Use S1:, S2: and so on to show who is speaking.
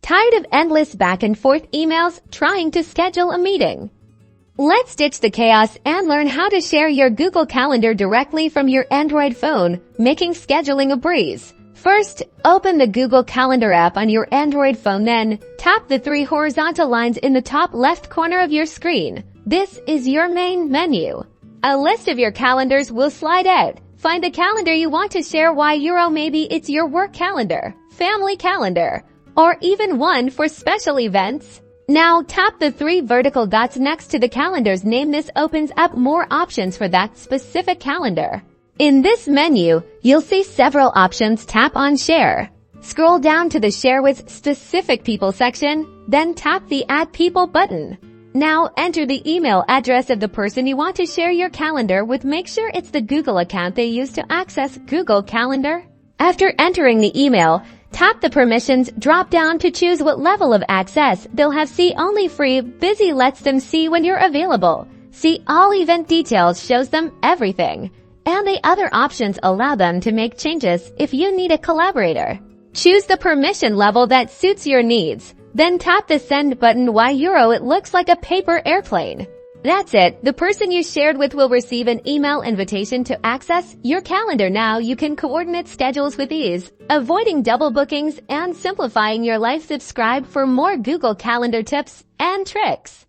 S1: Tired of endless back and forth emails trying to schedule a meeting? Let's ditch the chaos and learn how to share your Google Calendar directly from your Android phone, making scheduling a breeze. First, open the Google Calendar app on your Android phone, then tap the three horizontal lines in the top left corner of your screen. This is your main menu. A list of your calendars will slide out. Find the calendar you want to share, maybe it's your work calendar, family calendar, or even one for special events. Now tap the three vertical dots next to the calendar's name. This opens up more options for that specific calendar. In this menu, you'll see several options. Tap on Share. Scroll down to the Share with Specific People section, then tap the Add People button. Now enter the email address of the person you want to share your calendar with. Make sure it's the Google account they use to access Google Calendar. After entering the email, tap the Permissions drop-down to choose what level of access they'll have. See Only Free, Busy lets them see when you're available. See All Event Details shows them everything. And the other options allow them to make changes if you need a collaborator. Choose the permission level that suits your needs. Then tap the Send button. It looks like a paper airplane. That's it. The person you shared with will receive an email invitation to access your calendar. Now you can coordinate schedules with ease, avoiding double bookings and simplifying your life. Subscribe for more Google Calendar tips and tricks.